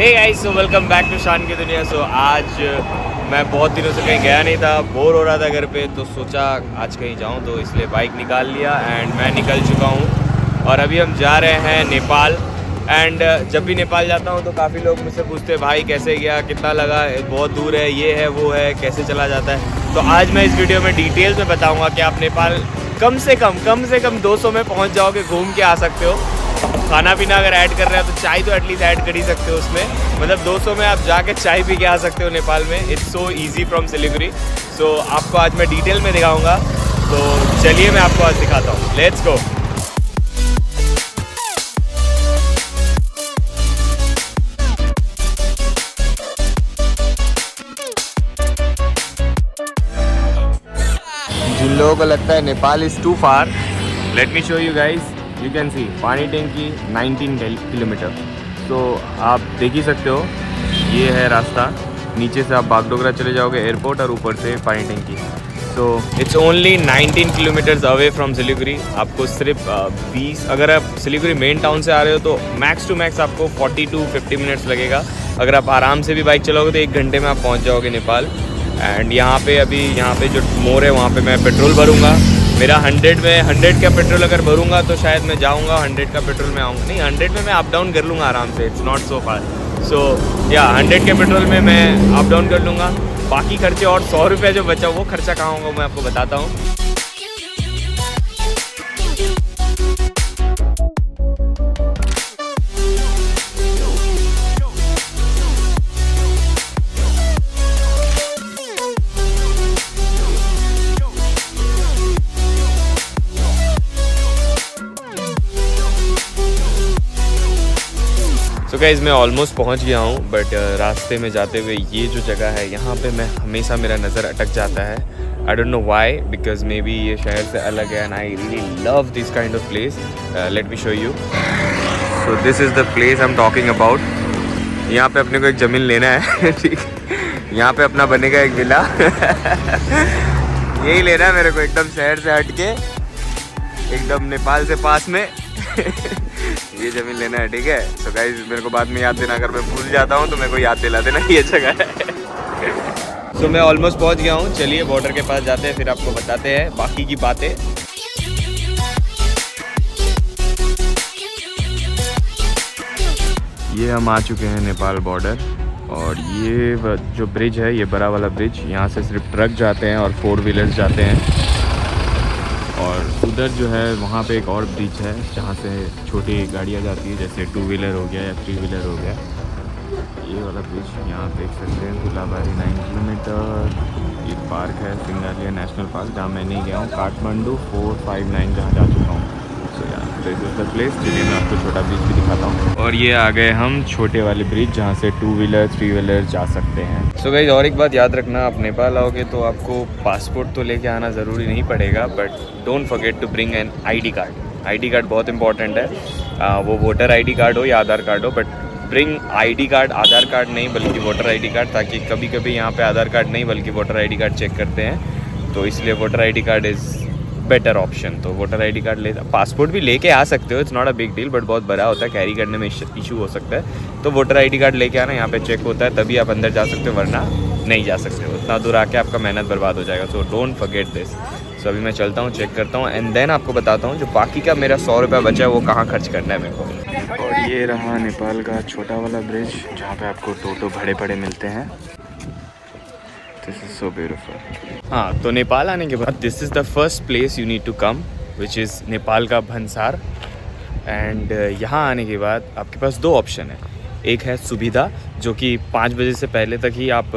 Hey guys, so welcome back to Shan की दुनिया। सो आज मैं बहुत दिनों से कहीं गया नहीं था, बोर हो रहा था घर पे, तो सोचा आज कहीं जाऊं, तो इसलिए बाइक निकाल लिया एंड मैं निकल चुका हूं। और अभी हम जा रहे हैं नेपाल। एंड जब भी नेपाल जाता हूं तो काफ़ी लोग मुझसे पूछते हैं भाई कैसे गया, कितना लगा, बहुत दूर है, ये है वो है, कैसे चला जाता है। तो आज मैं इस वीडियो में डिटेल्स में बताऊँगा कि आप नेपाल कम से कम 200 में पहुँच जाओगे, घूम के आ सकते हो। खाना पीना अगर ऐड कर रहे हैं तो चाय तो एटलीस्ट ऐड कर ही सकते हो उसमें। मतलब 200 में आप जाके चाय पी के आ सकते हो नेपाल में। It's so easy from Siliguri. So आपको आज मैं डिटेल में दिखाऊंगा, तो चलिए मैं आपको आज दिखाता हूँ। Let's go. जिन लोगों को लगता है Nepal is too far, let me show you guys. You can see पानी टैंकी 19 किलोमीटर। तो आप देख ही सकते हो, ये है रास्ता। नीचे से आप बागडोगरा चले जाओगे एयरपोर्ट, और ऊपर से पानी टैंकी। So it's only 19 kilometres away from Siliguri. आपको सिर्फ 20, अगर आप सिलीगुड़ी मेन टाउन से आ रहे हो तो मैक्स टू मैक्स आपको 40 to 50 मिनट्स लगेगा। अगर आप आराम से भी बाइक चलाओगे तो 1 घंटे में आप पहुँच जाओगे नेपाल। एंड यहाँ पे जो मोड़ है वहाँ पे मैं पेट्रोल भरूँगा। मेरा 100 का पेट्रोल अगर भरूँगा तो शायद मैं जाऊँगा, 100 का पेट्रोल में आऊँगा। नहीं, 100 में मैं अप डाउन कर लूँगा आराम से, इट्स नॉट सो फार। सो या 100 के पेट्रोल में मैं अप डाउन कर लूँगा। बाकी खर्चे और 100 रुपये जो बचा वो खर्चा कहाँ होगा मैं आपको बताता हूँ। तो गाइज़ मैं ऑलमोस्ट पहुंच गया हूं, बट रास्ते में जाते हुए ये जो जगह है यहाँ पे मैं हमेशा मेरा नज़र अटक जाता है। I don't know why, because may be ये शहर से अलग है and I really love this kind of place. Late me show you. So this is the place I am talking about. यहाँ पे अपने को एक ज़मीन लेना है ठीक है, यहाँ पे अपना बनेगा एक विला यही लेना है मेरे को, एकदम शहर से हट के, एकदम नेपाल से पास में ये ज़मीन लेना है, ठीक है। तो गाइस मेरे को बाद में याद देना, अगर मैं भूल जाता हूँ तो मेरे को याद दिला देना ये जगह है। तो मैं ऑलमोस्ट पहुँच गया हूँ। चलिए बॉर्डर के पास जाते हैं, फिर आपको बताते हैं बाकी की बातें। ये हम आ चुके हैं नेपाल बॉर्डर, और ये जो ब्रिज है, ये बड़ा वाला ब्रिज, यहाँ से सिर्फ ट्रक जाते हैं और 4 व्हीलर्स जाते हैं। और उधर जो है वहाँ पे एक और ब्रिज है जहाँ से छोटी गाड़ियाँ जाती है, जैसे 2 व्हीलर हो गया या 3 व्हीलर हो गया। ये वाला ब्रिज यहाँ देख सकते हैं, गुलाबारी 9 किलोमीटर। ये पार्क है सिंगालिया नेशनल पार्क, जहाँ मैं नहीं गया हूँ। काठमांडू 459 जहाँ जा चुका हूँ। सो यार दिस इज़ द प्लेस। चलिए मैं आपको छोटा ब्रिज भी दिखाता हूँ। और ये आ गए हम छोटे वाले ब्रिज, जहाँ से 2 व्हीलर 3 व्हीलर जा सकते हैं। सो गाइस और एक बात याद रखना, आप नेपाल आओगे तो आपको पासपोर्ट तो लेके आना ज़रूरी नहीं पड़ेगा, but don't forget to bring an ID card. ID card बहुत इंपॉर्टेंट है। वो वोटर ID कार्ड हो या आधार कार्ड हो, but bring ID card, Aadhaar card नहीं बल्कि वोटर ID कार्ड, ताकि कभी कभी यहाँ पे आधार कार्ड नहीं बल्कि वोटर ID कार्ड चेक करते हैं, तो इसलिए voter ID card is better option. तो वोटर ID कार्ड ले, पासपोर्ट भी लेके आ सकते हो, it's not a big deal, but बहुत बड़ा होता है, कैरी करने में इशू हो सकता है। तो वोटर ID कार्ड लेके आना, यहाँ पे चेक होता है तभी आप अंदर जा सकते हो, वरना नहीं जा सकते हो। उतना दूर आके आपका मेहनत बर्बाद हो जाएगा। So don't forget this. So अभी मैं चलता हूँ, चेक करता हूँ, एंड देन आपको बताता हूँ जो बाकी का मेरा 100 रुपये बचा है वो कहाँ खर्च करना है मेरे को। और ये रहा नेपाल का छोटा वाला ब्रिज, जहाँ पे आपको टोटो बड़े मिलते हैं। This is so beautiful. हाँ, तो नेपाल आने के बाद this is the first place you need to come, which is Nepal का भन्सार। एंड यहाँ आने के बाद आपके पास 2 ऑप्शन है। एक है सुविधा, जो कि 5 बजे से पहले तक ही आप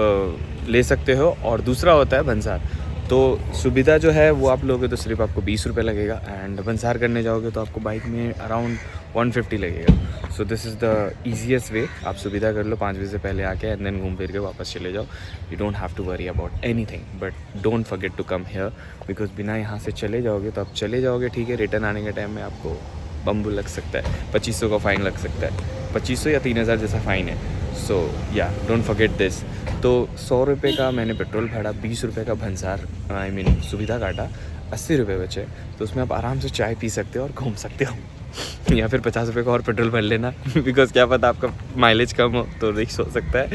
ले सकते हो, और दूसरा होता है भन्सार। तो सुविधा जो है वो आप लोगे तो सिर्फ आपको 20 रुपये लगेगा, एंड भन्सार करने जाओगे तो आपको बाइक में अराउंड 150 लगेगा। सो दिस इज़ द ईजीएस्ट वे। आप सुविधा कर लो 5 बजे से पहले आके, एंड देन घूम फिर के वापस चले जाओ। You don't have to worry about anything, but don't forget to come here, because बिना यहाँ से चले जाओगे तो आप चले जाओगे, ठीक है, रिटर्न आने के टाइम में आपको बम्बू लग सकता है, 2500 का फ़ाइन लग सकता है, 2500 या 3000 जैसा फ़ाइन है। सो या डोंट फॉरगेट दिस। तो 100 रुपये का मैंने पेट्रोल भरा, 20 रुपये का भन्सार सुविधा काटा, 80 रुपये बचे, तो उसमें आप आराम से चाय पी सकते हो और घूम सकते हो। या फिर 50 रुपये का और पेट्रोल भर लेना बिकॉज क्या पता आपका माइलेज कम हो तो रिस्क हो सकता है।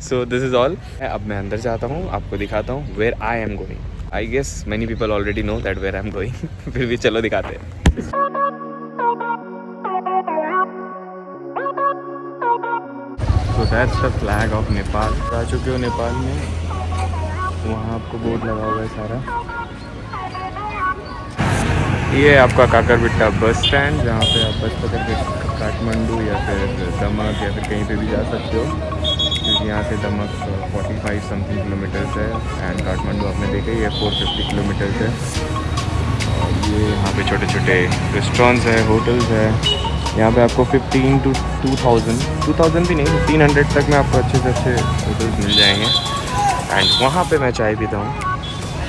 So this is all. अब मैं अंदर जाता हूँ, आपको दिखाता हूँ where I am going. I guess many people already know that where I am going फिर भी चलो दिखाते हैं। So that's the flag of Nepal. आ चुके हो नेपाल में, वहाँ आपको बोर्ड लगा हुआ है सारा। ये आपका काकरबिट्टा बस स्टैंड, जहाँ पे आप बस पकड़ के काठमांडू या फिर दमक या फिर कहीं पे भी जा सकते हो, क्योंकि यहाँ से दमक 45 समथिंग किलोमीटर्स है एंड काठमांडू आपने देखा ही है 450 किलोमीटर्स है। और ये यहाँ पे छोटे छोटे रेस्टोरेंट्स है, होटल्स है। यहाँ पे आपको 15 to 2000 भी नहीं 1500 तक में आपको अच्छे से अच्छे होटल्स मिल जाएंगे। एंड वहाँ पे मैं चाय पीता हूँ,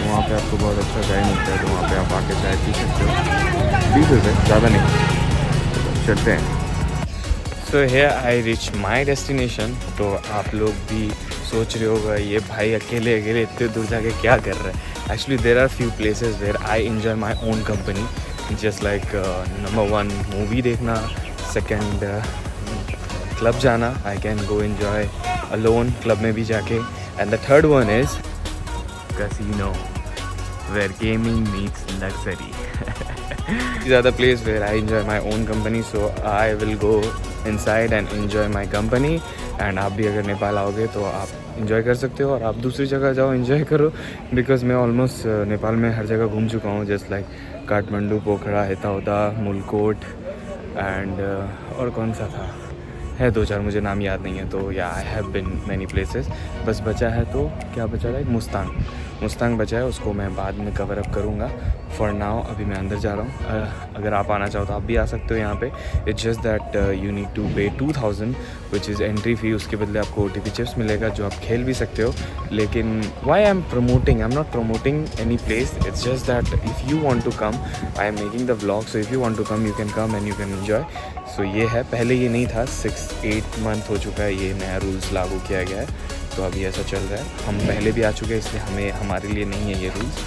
वहाँ पे आपको बहुत अच्छा चाय मिलता है, तो वहाँ पे आप आके चाय पी सकते हो। 20 रुपये, ज़्यादा नहीं। चलते हैं। So here I reach my destination. तो आप लोग भी सोच रहे होगा ये भाई अकेले अकेले इतने दूर जाके क्या कर रहा है। Actually there are few places where I enjoy my own company, just like number 1 movie देखना, सेकेंड क्लब जाना, I can go enjoy alone club में भी जाके, and the third one is casino where gaming meets luxury. These are the place where I enjoy my own company, so I will go inside and enjoy my company. And आप भी अगर नेपाल आओगे तो आप enjoy कर सकते हो, और आप दूसरी जगह जाओ enjoy करो, because मैं almost नेपाल में हर जगह घूम चुका हूँ, just like Kathmandu, Pokhara, Hetauda, Mulkot and और कौन सा था है 2-4 मुझे नाम याद नहीं है। तो या I have been many places. बस बचा है तो क्या बचा है, एक मुस्तांग बचा है, उसको मैं बाद में कवर अप करूँगा। फॉर नाउ अभी मैं अंदर जा रहा हूँ। अगर आप आना चाहो तो आप भी आ सकते हो यहाँ पे। It's just that you need to pay 2000 which is entry fee. उसके बदले आपको OTP चिप्स मिलेगा जो आप खेल भी सकते हो। लेकिन why I am not promoting any place, it's just that if you want to come, I am making the vlog, so if you want to come you can come and you can enjoy. So ये है, पहले ये नहीं था, 6-8 month हो चुका है ये नया रूल्स लागू किया गया है, तो अभी ऐसा चल रहा है। हम पहले भी आ चुके हैं, इसलिए हमारे लिए नहीं है ये रूल्स।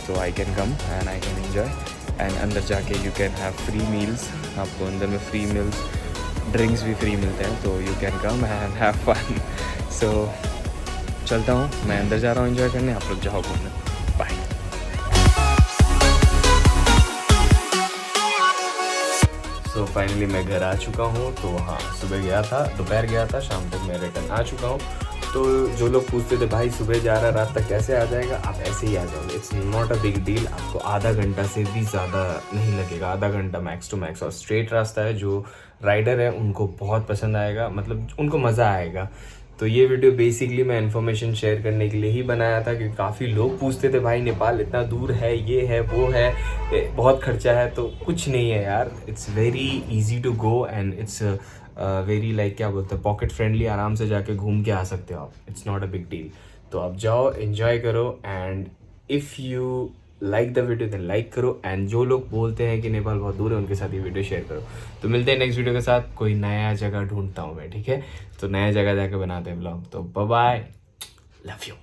तो I can come and I can enjoy. And अंदर जाके you can have free meals, आपको अंदर में फ्री मील्स, ड्रिंक्स भी फ्री मिलते हैं, तो you can come and have fun. So चलता हूँ, मैं अंदर जा रहा हूँ एंजॉय करने, आप लोग जाओ घूमने। बाय। तो फाइनली मैं घर आ चुका हूँ। तो हाँ, सुबह गया था, दोपहर गया था, शाम तक मैं रिटर्न आ चुका हूँ। तो जो लोग पूछते थे भाई सुबह जा रहा रात तक कैसे आ जाएगा, आप ऐसे ही आ जाओगे। It's not a big deal. आपको आधा घंटा से भी ज़्यादा नहीं लगेगा, आधा घंटा मैक्स टू मैक्स। और स्ट्रेट रास्ता है, जो राइडर है उनको बहुत पसंद आएगा, मतलब उनको मज़ा आएगा। तो ये वीडियो बेसिकली मैं इन्फॉर्मेशन शेयर करने के लिए ही बनाया था, क्योंकि काफ़ी लोग पूछते थे भाई नेपाल इतना दूर है, ये है वो है, बहुत खर्चा है। तो कुछ नहीं है यार, it's very easy to go and it's very like क्या बोलते हैं, पॉकेट फ्रेंडली। आराम से जाके घूम के आ सकते हो आप, it's not a big deal. तो आप जाओ, एन्जॉय करो, and if you like the video then like करो। एंड जो लोग बोलते हैं कि नेपाल बहुत दूर है, उनके साथ ये वीडियो शेयर करो। तो मिलते हैं नेक्स्ट वीडियो के साथ। कोई नया जगह ढूंढता हूँ मैं, ठीक है? तो नया जगह जाके बनाते हैं ब्लॉग। तो बाय बाय, लव यू।